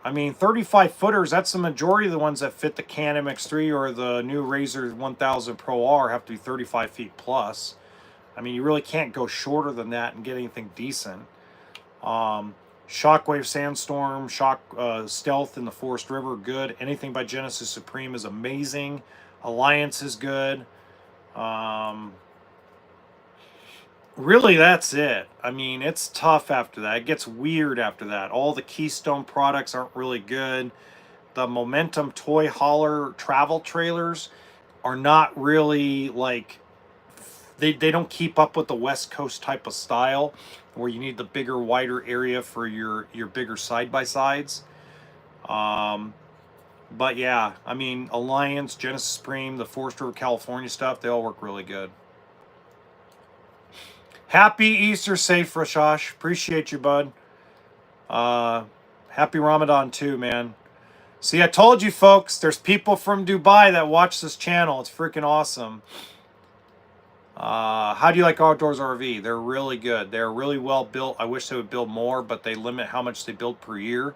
Speaker 1: I mean, 35 footers, that's the majority of the ones that fit the Can MX3 or the new Razor 1000 Pro R have to be 35 feet plus. I mean, you really can't go shorter than that and get anything decent. Shockwave Sandstorm, Stealth in the Forest River, good. Anything by Genesis Supreme is amazing. Alliance is good. Really, that's it. I mean, it's tough after that. It gets weird after that. All the Keystone products aren't really good. The Momentum Toy Hauler travel trailers are not really like, they don't keep up with the West Coast type of style where you need the bigger, wider area for your bigger side-by-sides. But yeah, I mean, Alliance, Genesis Supreme, the Forest River, California stuff, they all work really good. Happy Easter, safe Rashash. Appreciate you, bud. Happy Ramadan too, man. See, I told you folks, there's people from Dubai that watch this channel. It's freaking awesome. How do you like Outdoors RV? They're really good. They're really well built. I wish they would build more, but they limit how much they build per year.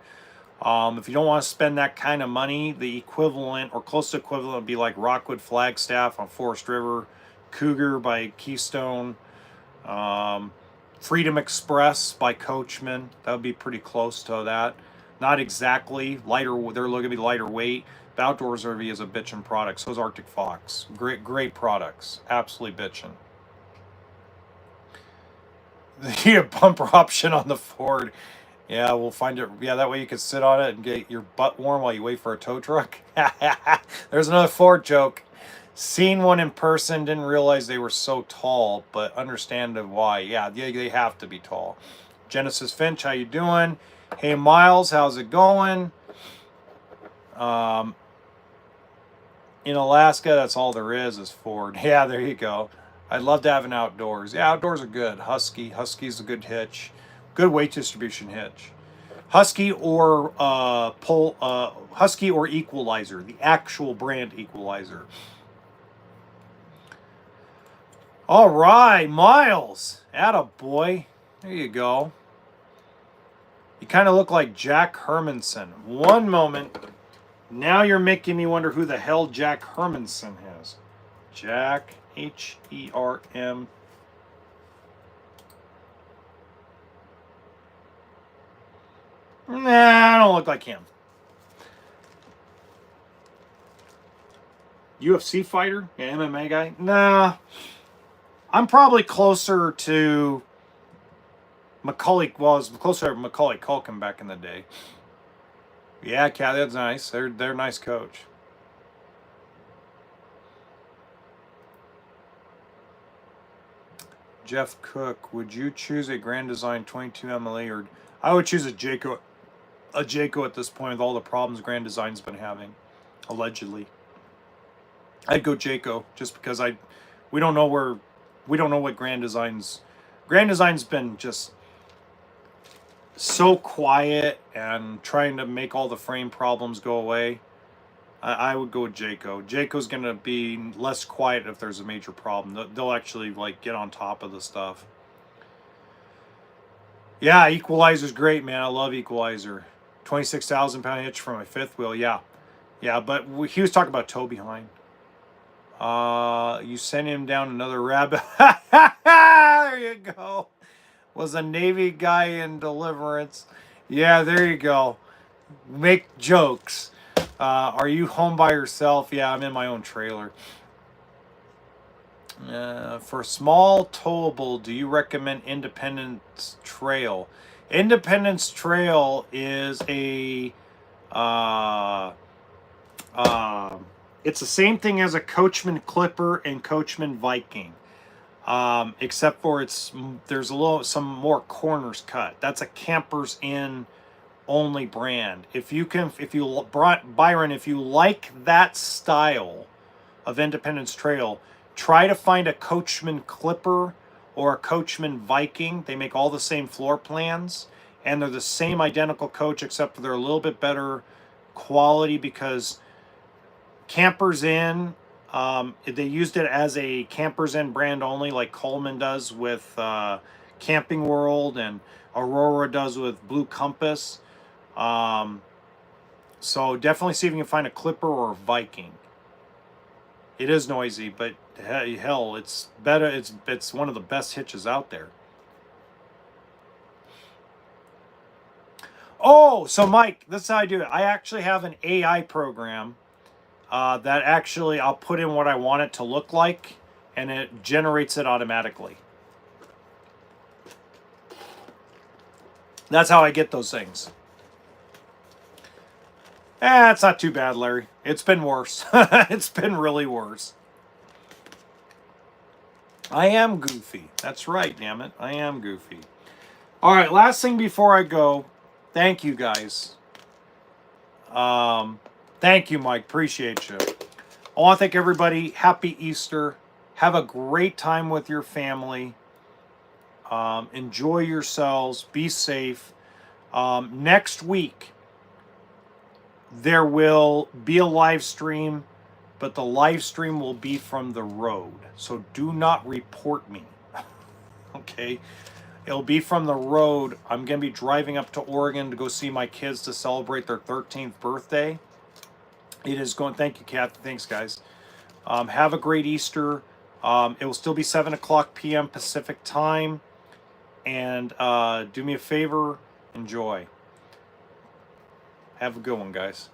Speaker 1: If you don't want to spend that kind of money, the equivalent or close to equivalent would be like Rockwood Flagstaff on Forest River, Cougar by Keystone, Freedom Express by Coachman. That would be pretty close to that. Not exactly lighter. They're looking to be lighter weight. The Outdoors RV is a bitchin' product. So is Arctic Fox. Great products. Absolutely bitchin'. The bumper option on the Ford. Yeah, we'll find it. Yeah, that way you can sit on it and get your butt warm while you wait for a tow truck. There's another Ford joke. Seen one in person, didn't realize they were so tall, but understand why. Yeah, they have to be tall. Genesis Finch, how you doing? Hey, Miles, how's it going? In Alaska, that's all there is Ford. Yeah, there you go. I'd love to have an Outdoors. Yeah, Outdoors are good. Husky's a good hitch. Good weight distribution hitch. Husky or Husky or Equalizer, the actual brand Equalizer. All right, Miles. Attaboy. There you go. You kind of look like Jack Hermanson. One moment. Now you're making me wonder who the hell Jack Hermanson is. Jack, H-E-R-M. Nah, I don't look like him. UFC fighter? Yeah, MMA guy? Nah. I'm probably closer to Macaulay. Well, I was closer to Macaulay Culkin back in the day. Yeah, Cat, that's nice. They're a nice coach. Jeff Cook, would you choose a Grand Design 22 MLE or I would choose a Jayco at this point with all the problems Grand Design's been having, allegedly. I'd go Jayco just because we don't know what Grand Design's been just so quiet and trying to make all the frame problems go away. I would go with Jayco. Jayco's going to be less quiet if there's a major problem. They'll actually like get on top of the stuff. Yeah, Equalizer's great, man. I love Equalizer. 26,000 pound hitch for my fifth wheel. Yeah, but he was talking about toe behind. You sent him down another rabbit. There you go. Was a Navy guy in Deliverance. Yeah, there you go. Make jokes. Are you home by yourself? Yeah, I'm in my own trailer. For small towable, do you recommend Independence Trail? Independence Trail is a it's the same thing as a Coachman Clipper and Coachman Viking, except for there's some more corners cut. That's a Campers Inn only brand. Byron, if you like that style of Independence Trail, try to find a Coachman Clipper or a Coachman Viking. They make all the same floor plans, and they're the same identical coach, except for they're a little bit better quality because Campers Inn, they used it as a Campers Inn brand only, like Coleman does with Camping World and Aurora does with Blue Compass. So definitely see if you can find a Clipper or a Viking. It is noisy, but hell, it's better. It's one of the best hitches out there. Oh, so Mike, this is how I do it. I actually have an AI program that actually I'll put in what I want it to look like, and it generates it automatically. That's how I get those things. It's not too bad, Larry. It's been worse. It's been really worse. I am goofy. That's right, damn it. I am goofy. All right, last thing before I go. Thank you, guys. Thank you, Mike. Appreciate you. I want to thank everybody. Happy Easter. Have a great time with your family. Enjoy yourselves. Be safe. Next week, there will be a live stream, but the live stream will be from the road. So do not report me. Okay? It'll be from the road. I'm going to be driving up to Oregon to go see my kids to celebrate their 13th birthday. It is going... Thank you, Kat. Thanks, guys. Have a great Easter. It will still be 7 o'clock p.m. Pacific time. And do me a favor. Enjoy. Have a good one, guys.